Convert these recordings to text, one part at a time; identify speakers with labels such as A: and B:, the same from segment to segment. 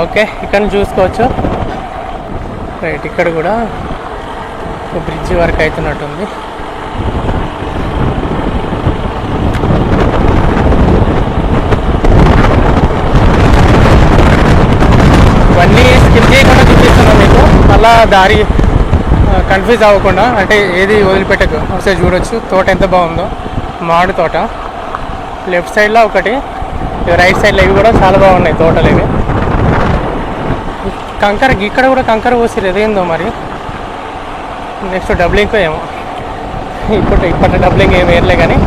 A: Okay, ఇక్కడ చూసుకోవచ్చు. Right, ఇక్కడ కూడా ఒక బ్రిడ్జి వర్క్ అవుతున్నట్టుంది. ఇవన్నీ స్కిప్ చేయకుండా చూపిస్తున్నాను మీకు, మళ్ళా దారి కన్ఫ్యూజ్ అవ్వకుండా. అంటే ఏది వదిలిపెట్టకు, ఒకసారి చూడొచ్చు తోట ఎంత బాగుందో. మామిడి తోట లెఫ్ట్ సైడ్లో ఒకటి, రైట్ సైడ్లో ఇవి కూడా చాలా బాగున్నాయి తోటలు ఇవి. కంకర, ఇక్కడ కూడా కంకర పోసిరు, ఏదేందో మరి. నెక్స్ట్ డబ్లింగ్ ఏమో, ఇప్పటి డబ్లింగ్ ఏమి వేయలే కానీ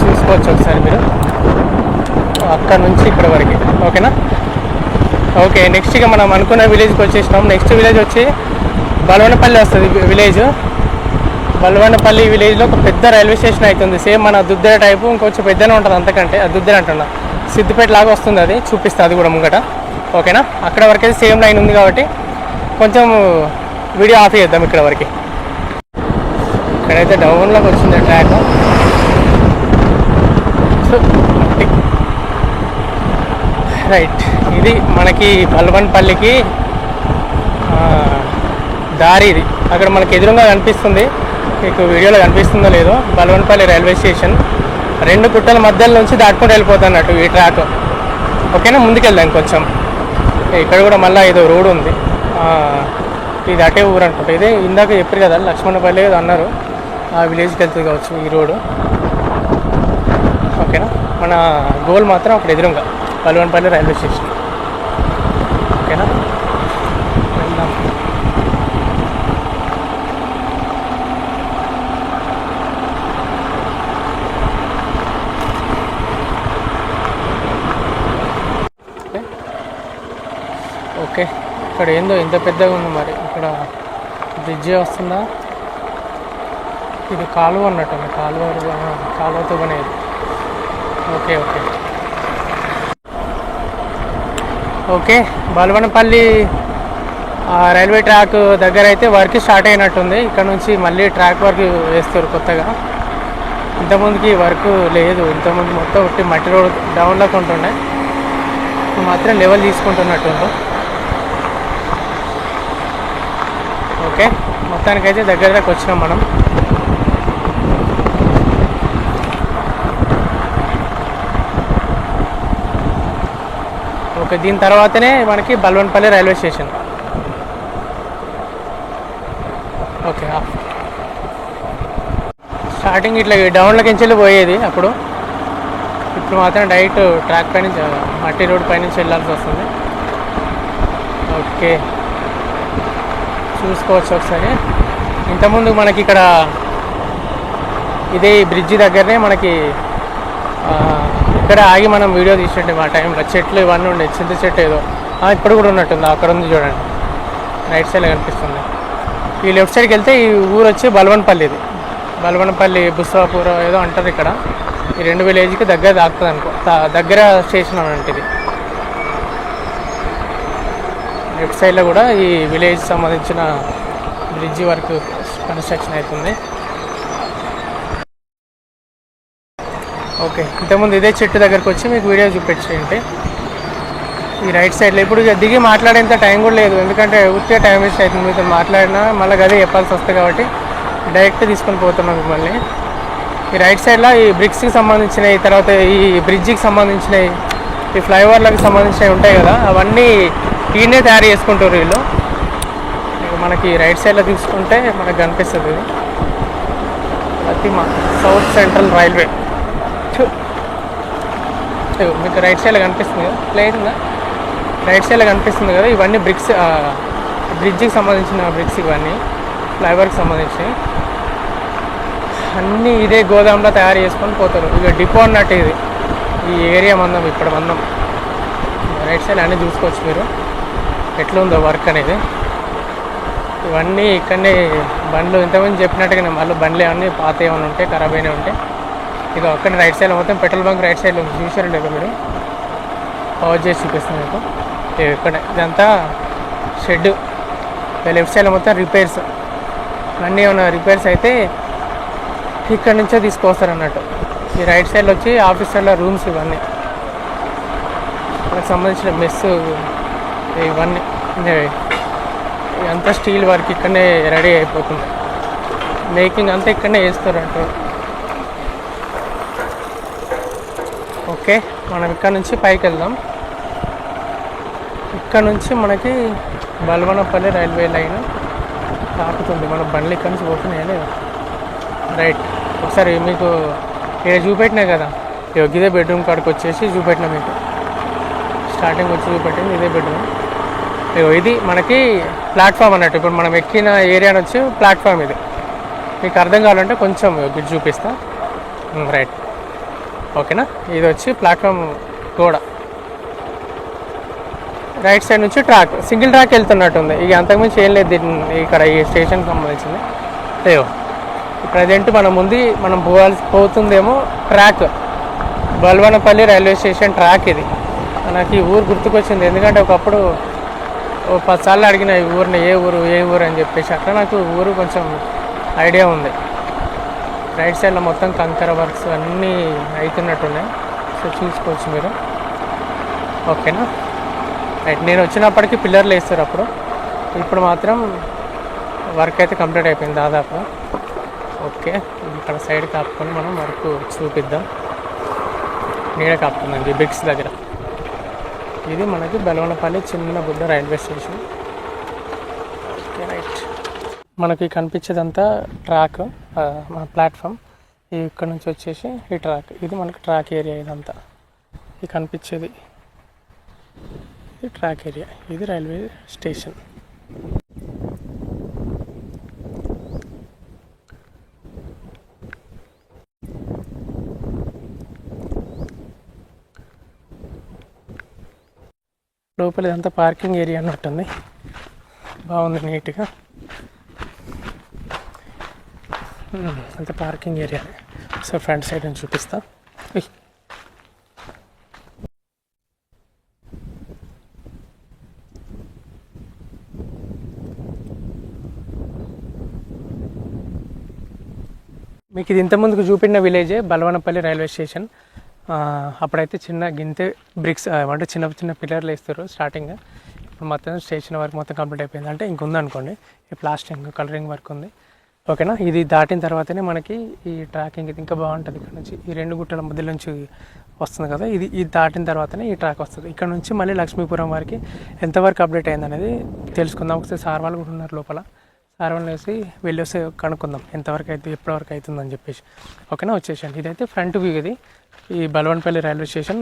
A: చూసుకోవచ్చు ఒకసారి మీరు అక్కడ నుంచి ఇక్కడ వరకు. ఓకేనా? ఓకే, నెక్స్ట్ ఇక మనం అనుకున్న విలేజ్కి వచ్చేసినాం. నెక్స్ట్ విలేజ్ వచ్చి బలవనపల్లి వస్తుంది విలేజ్. బలవనపల్లి విలేజ్లో ఒక పెద్ద రైల్వే స్టేషన్ అవుతుంది, సేమ్ మన దుద్దెర టైపు, ఇంకొంచెం పెద్దనే ఉంటుంది అంతకంటే. అది దుద్దెర అంటున్నా, సిద్దిపేట లాగా వస్తుంది, అది చూపిస్తుంది అది కూడా ముంగట. ఓకేనా? అక్కడ వరకు అయితే సేమ్ లైన్ ఉంది కాబట్టి కొంచెం వీడియో ఆఫ్ చేద్దాం ఇక్కడ వరకు. ఇక్కడైతే డౌన్లోకి వచ్చింది ట్రాక్. రైట్, ఇది మనకి బల్వన్పల్లికి దారి. ఇది అక్కడ మనకి ఎదురుగా కనిపిస్తుంది, మీకు వీడియోలో కనిపిస్తుందో లేదో, బల్వన్పల్లి రైల్వే స్టేషన్. 2 గుట్టల మధ్యలో నుంచి దాటుకుంటూ వెళ్ళిపోతున్నట్టు ఈ ట్రాక్. ఓకేనా? ముందుకెళ్దాం కొంచెం. ఇక్కడ కూడా మళ్ళీ ఏదో రోడ్ ఉంది, ఇది అటే ఊరు అనుకుంటా. ఇదే ఇందాక చెప్పారు కదా లక్ష్మణపల్లి ఏదో అన్నారు, ఆ విలేజ్కి వెళ్తుంది కావచ్చు ఈ రోడ్డు. ఓకేనా? మన గోల్ మాత్రం అక్కడ ఎదురుగా బల్వన్పల్లి రైల్వే స్టేషన్. ఓకేనా? వెళ్దాం. ఓకే, ఇక్కడ ఏందో ఇంత పెద్దగా ఉంది మరి. ఇక్కడ బ్రిడ్జి వస్తుందా? ఇది కాలువ అన్నట్టుంది, కాలువతో పనేది. Okay okay okay, Balvanapalli railway track దగ్గర అయితే వర్క్ స్టార్ట్ అయినట్టుంది. ఇక్కడ నుంచి మళ్ళీ ట్రాక్ వర్క్ వేస్తారు కొత్తగా. ఇంతకుముందుకి వర్క్ లేదు, ఇంతకుముందు మొత్తం ఒకటి మట్టి రోడ్ డౌన్లోకి ఉంటుండే, మాత్రం లెవెల్ తీసుకుంటున్నట్టుంది. ఓకే, మొత్తానికైతే దగ్గర దాకా వచ్చినాం మనం. ఓకే, దీని తర్వాతనే మనకి బల్వన్పల్లి రైల్వే స్టేషన్. ఓకే, స్టార్టింగ్ ఇట్లా డౌన్లోకి నుంచి పోయేది అప్పుడు, ఇప్పుడు మాత్రం డైరెక్ట్ ట్రాక్ పైనుంచి మట్టి రోడ్ పైనుంచి వెళ్ళాల్సి వస్తుంది. ఓకే, చూసుకోవచ్చు ఒకసారి. ఇంతకుముందు మనకి ఇక్కడ ఇదే బ్రిడ్జి దగ్గరనే మనకి ఇక్కడ ఆగి మనం వీడియో తీసినట్టు మా టైంలో చెట్లు ఇవన్నీ ఉండే, చింత చెట్టు ఏదో ఇప్పుడు కూడా ఉన్నట్టుంది. అక్కడ ఉంది చూడండి, రైట్ సైడ్లో కనిపిస్తుంది. ఈ లెఫ్ట్ సైడ్కి వెళ్తే ఈ ఊరు వచ్చి బల్వన్పల్లి. ఇది బల్వనపల్లి బుస్సాపూర్ ఏదో అంటారు ఇక్కడ. ఈ 2 విలేజ్కి దగ్గర తాకుతుంది అనుకో, దగ్గర స్టేషన్ అన్నట్టు ఇది. లెఫ్ట్ సైడ్లో కూడా ఈ విలేజ్ సంబంధించిన బ్రిడ్జి వర్క్ కన్స్ట్రక్షన్ అవుతుంది. ఓకే, ఇంతకుముందు ఇదే చెట్టు దగ్గరకు వచ్చి మీకు వీడియో చూపించేయండి. ఈ రైట్ సైడ్లో ఇప్పుడు దిగి మాట్లాడేంత టైం కూడా లేదు, ఎందుకంటే ఉత్తే టైం వేస్ట్ అవుతుంది. మీతో మాట్లాడినా మళ్ళీ అదే చెప్పాల్సి వస్తుంది కాబట్టి డైరెక్ట్ తీసుకొని పోతున్నాం మిమ్మల్ని. ఈ రైట్ సైడ్లో ఈ బ్రిక్స్కి సంబంధించినవి, తర్వాత ఈ బ్రిడ్జికి సంబంధించినవి, ఈ ఫ్లైఓవర్లకు సంబంధించినవి ఉంటాయి కదా, అవన్నీ ఈయనే తయారు చేసుకుంటారు వీళ్ళు. మనకి రైట్ సైడ్లో తీసుకుంటే మనకు కనిపిస్తుంది ఇది ప్రతిమ సౌత్ సెంట్రల్ రైల్వే. మీకు రైట్ సైడ్లో కనిపిస్తుంది కదా, ప్లేన్గా రైట్ సైడ్లో కనిపిస్తుంది కదా, ఇవన్నీ బ్రిక్స్, బ్రిడ్జికి సంబంధించిన బ్రిక్స్, ఇవన్నీ ఫ్లైఓవర్కి సంబంధించినవి అన్నీ ఇదే గోదాంలో తయారు చేసుకొని పోతారు. ఇక డిపో అన్నట్టు ఇది ఈ ఏరియా మందం. ఇప్పుడు మందం రైట్ సైడ్ అన్నీ చూసుకోవచ్చు మీరు ఎట్లుందో వర్క్ అనేది. ఇవన్నీ ఇక్కడనే బండ్లు ఇంతకుముందు చెప్పినట్టుగానే మళ్ళీ బండ్లు ఏమన్నీ పాత ఏమైనా ఉంటే ఖరాబ్ అయినా ఉంటే ఇక అక్కడ రైట్ సైడ్లో మొత్తం పెట్రోల్ బంక్ రైట్ సైడ్లో చూసారు లేదు మీరు, పవర్ చేసి చూపిస్తుంది మీకు. ఇక్కడ ఇదంతా షెడ్, లెఫ్ట్ సైడ్లో మొత్తం రిపేర్స్, అన్నీ ఏమైనా రిపేర్స్ అయితే ఇక్కడ నుంచే తీసుకొస్తారు అన్నట్టు. ఈ రైట్ సైడ్లో వచ్చి ఆఫీసర్ల రూమ్స్ ఇవన్నీ. మనకు సంబంధించిన మెస్ ఇవన్నీ అంతా స్టీల్ వర్క్ ఇక్కడనే రెడీ అయిపోతుంది. మేకింగ్ అంతా ఇక్కడనే వేస్తారు అంటారు. ఓకే, మనం ఇక్కడ నుంచి పైకి వెళ్దాం. ఇక్కడ నుంచి మనకి బల్వనపల్లి రైల్వే లైన్ తాకుతుంది. మన బండ్లు ఇక్కడ నుంచి పోతున్నాయా లేదా? రైట్, ఒకసారి మీకు ఇక్కడ చూపెట్టినా కదా, ఇదే బెడ్రూమ్ కాడికి వచ్చేసి చూపెట్టినా మీకు. స్టార్టింగ్ వచ్చి చూపెట్టింది ఇదే బెడ్రూమ్. ఇది మనకి ప్లాట్ఫామ్ అన్నట్టు. ఇప్పుడు మనం ఎక్కిన ఏరియా వచ్చి ప్లాట్ఫామ్ ఇది. మీకు అర్థం కావాలంటే కొంచెం ఇది చూపిస్తా. రైట్, ఓకేనా. ఇది వచ్చి ప్లాట్ఫామ్ గోడ. రైట్ సైడ్ నుంచి ట్రాక్, సింగిల్ ట్రాక్ వెళ్తున్నట్టుంది. ఇక అంతకుమించి ఏం లేదు ఇక్కడ ఈ స్టేషన్కి సంబంధించింది. లేవు ప్రజెంట్ మనం పోతుందేమో ట్రాక్, బల్వనపల్లి రైల్వే స్టేషన్ ట్రాక్. ఇది నాకు ఈ ఊరు గుర్తుకొచ్చింది, ఎందుకంటే ఒకప్పుడు 10 సార్లు అడిగిన ఈ ఊరిని ఏ ఊరు అని చెప్పేసి. అట్లా నాకు ఊరు కొంచెం ఐడియా ఉంది. రైట్ సైడ్లో మొత్తం కంకర వర్క్స్ అన్నీ అవుతున్నట్టున్నాయి. సో చూసుకోవచ్చు మీరు. ఓకేనా. రైట్, నేను వచ్చినప్పటికీ పిల్లర్లు వేస్తారు అప్పుడు. ఇప్పుడు మాత్రం వర్క్ అయితే కంప్లీట్ అయిపోయింది దాదాపు. ఓకే, ఇక్కడ సైడ్ కాపుకొని మనం వర్క్ చూపిద్దాం. నీడ కాపుతుందండి బ్రిక్స్ దగ్గర. ఇది మనకి బల్వనపల్లి చిన్న Buddha railway station. Okay right, మనకి కనిపించేదంతా ట్రాక్, ప్లాట్ఫామ్. ఇక్కడ నుంచి వచ్చేసి ఈ ట్రాక్, ఇది మనకి ట్రాక్ ఏరియా. ఇదంతా ఇది కనిపించేది ఈ ట్రాక్ ఏరియా. ఇది రైల్వే స్టేషన్. లోపల ఇదంతా పార్కింగ్ ఏరియా అన్నట్టుంది. బాగుంది నీట్గా. అంత parking area. So front side అని చూపిస్తా. మీకు ఇది ఇంతకుముందుకు చూపించిన విలేజే బల్వనపల్లి రైల్వే స్టేషన్. అప్పుడైతే చిన్న గింతే బ్రిక్స్ అంటే చిన్న పిల్లర్లు వేస్తారు స్టార్టింగ్. ఇప్పుడు మొత్తం స్టేషన్ వర్క్ మొత్తం కంప్లీట్ అయిపోయింది. అంటే ఇంకొందనుకోండి ఈ ప్లాస్టింగ్ కలరింగ్ వర్క్ ఉంది. ఓకేనా. ఇది దాటిన తర్వాతనే మనకి ఈ ట్రాకింగ్ ఇది ఇంకా బాగుంటుంది. ఇక్కడ నుంచి ఈ 2 గుట్టల మధ్య నుంచి వస్తుంది కదా, ఇది దాటిన తర్వాతనే ఈ ట్రాక్ వస్తుంది. ఇక్కడ నుంచి మళ్ళీ లక్ష్మీపురం వరకు ఎంతవరకు అప్డేట్ అయింది అనేది తెలుసుకుందాం. ఒకసారి సార్ వాళ్ళు కూడా ఉన్నారు లోపల. సార్ వాళ్ళని వేసి వెళ్ళేసి కనుక్కుందాం ఎంతవరకు అయితే ఎప్పటివరకు అవుతుందని చెప్పేసి. ఓకేనా, వచ్చేసాను. ఇదైతే ఫ్రంట్ వ్యూ. ఇది ఈ బల్వనపల్లి రైల్వే స్టేషన్.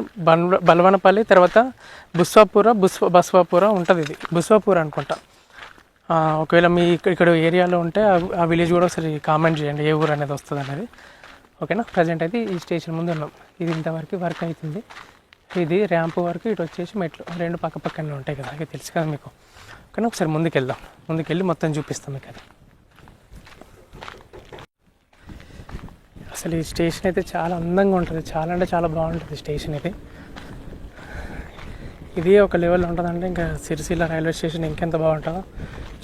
A: బల్వనపల్లి తర్వాత బస్వాపుర ఉంటుంది. ఇది బస్వాపుర అనుకుంటా. ఒకవేళ మీ ఇక్కడ ఏరియాలో ఉంటే ఆ విలేజ్ కూడా ఒకసారి కామెంట్ చేయండి ఏ ఊరు అనేది వస్తుంది అనేది. ఓకేనా. ప్రజెంట్ అయితే ఈ స్టేషన్ ముందు ఉన్నాం. ఇది ఇంతవరకు వర్క్ అవుతుంది. ఇది ర్యాంప్ వరకు, ఇటు వచ్చేసి మెట్లు 2 పక్కనే ఉంటాయి కదా, అది తెలుసు కదా మీకు. ఓకేనా, ఒకసారి ముందుకెళ్ళి మొత్తం చూపిస్తాం మీకు అది. అసలు ఈ స్టేషన్ అయితే చాలా అందంగా ఉంటుంది. చాలా అంటే చాలా బాగుంటుంది స్టేషన్ ఇది. ఇది ఒక లెవెల్లో ఉంటుందంటే ఇంకా సిరిసిల్ల రైల్వే స్టేషన్ ఇంకెంత బాగుంటుందో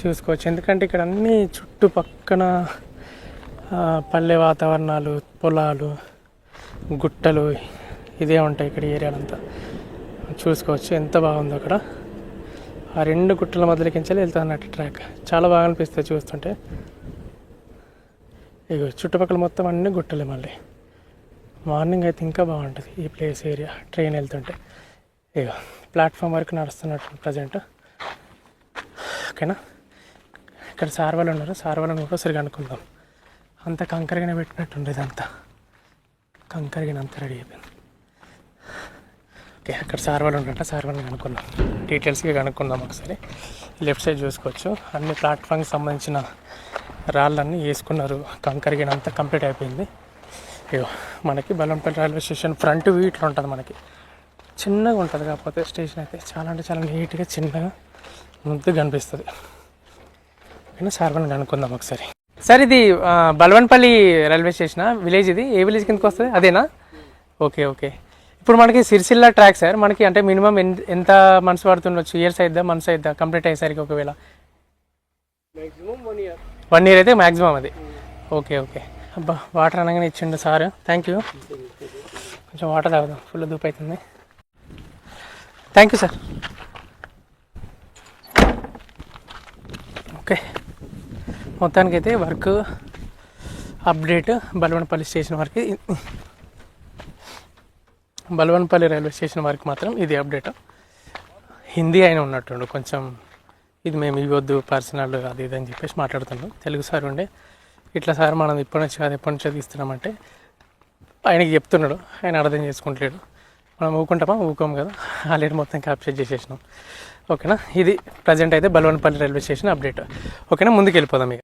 A: చూసుకోవచ్చు. ఎందుకంటే ఇక్కడ అన్నీ చుట్టుపక్కన పల్లె వాతావరణాలు, పొలాలు, గుట్టలు ఇదే ఉంటాయి ఇక్కడ ఏరియాలంతా. చూసుకోవచ్చు ఎంత బాగుందో అక్కడ. ఆ 2 గుట్టల మధ్యలోకించాలి వెళ్తుంది అన్నట్టు ట్రాక్. చాలా బాగా అనిపిస్తుంది చూస్తుంటే. ఇగో చుట్టుపక్కల మొత్తం అన్ని గుట్టలే. మళ్ళీ మార్నింగ్ అయితే ఇంకా బాగుంటుంది ఈ ప్లేస్ ఏరియా ట్రైన్ వెళ్తుంటే. ఇగో ప్లాట్ఫామ్ వరకు నడుస్తున్నట్టు ప్రజెంట్. ఓకేనా. ఇక్కడ సార్ వాళ్ళు ఉన్నారు, సార్ వాళ్ళని కూడా సరిగా అనుకుందాం. అంతా కంకరగానే పెట్టినట్టుండేది, అంతా కంకరగిన అంతా రెడీ అయిపోయింది. ఓకే, అక్కడ సార్ వాళ్ళు ఉంటారంట, సార్ వాళ్ళని కనుక్కుందాం, డీటెయిల్స్గా కనుక్కుందాం ఒకసారి. లెఫ్ట్ సైడ్ చూసుకోవచ్చు అన్ని ప్లాట్ఫామ్కి సంబంధించిన రాళ్ళన్నీ వేసుకున్నారు. కంకరగిన అంతా కంప్లీట్ అయిపోయింది. ఇగో మనకి బల్వనపల్లి రైల్వే స్టేషన్ ఫ్రంట్ వ్యూ ఇట్లా ఉంటుంది. మనకి చిన్నగా ఉంటుంది, కాకపోతే స్టేషన్ అయితే చాలా అంటే చాలా నీట్గా చిన్నగా ముద్దుగా కనిపిస్తుంది. ఓకేనా, సార్ వాళ్ళని కనుక్కుందాం ఒకసారి. సార్ ఇది బల్వనపల్లి రైల్వే స్టేషన్ విలేజ్, ఇది ఏ విలేజ్ కిందకి వస్తుంది అదేనా? Okay okay. ఇప్పుడు మనకి సిరిసిల్ల ట్రాక్ సార్, మనకి అంటే మినిమం ఎంత మంత్స్ పడుతుండొచ్చు? ఇయర్స్ అయిద్దా మంత్స్ అయిద్దా కంప్లీట్ అయ్యేసరికి? ఒకవేళ 1 year అయితే మ్యాక్సిమం అది. Okay okay. అబ్బా వాటర్ అనగానే ఇచ్చిండు సార్, థ్యాంక్ యూ. కొంచెం వాటర్ తాగుదాం, ఫుల్ దూపు అవుతుంది. Thank you sir. ఓకే, మొత్తానికైతే వర్క్ అప్డేట్ బల్వనపల్లి స్టేషన్ వరకు, బల్వనపల్లి రైల్వే స్టేషన్ వరకు మాత్రం ఇది అప్డేట్. హిందీ అయినా ఉన్నట్టుండు కొంచెం, ఇది మేము ఇవ్వద్దు పర్సనల్ అది ఇది అని చెప్పేసి మాట్లాడుతున్నాం. తెలుగు సార్ ఉండే ఇట్లా సార్ మనం ఇప్పటి నుంచి కాదు ఎప్పటి నుంచో తీస్తున్నామంటే ఆయనకి చెప్తున్నాడు, ఆయన అర్థం చేసుకుంటలేడు. మనం ఊకుంటామా, ఊకోం కదా, ఆల్రెడీ మొత్తం క్యాప్చర్ చేసేసినాం. ఓకేనా, ఇది ప్రజెంట్ అయితే బల్వనపల్లి రైల్వే స్టేషన్ అప్డేట్. ఓకేనా, ముందుకు వెళ్ళిపోదాం ఇక.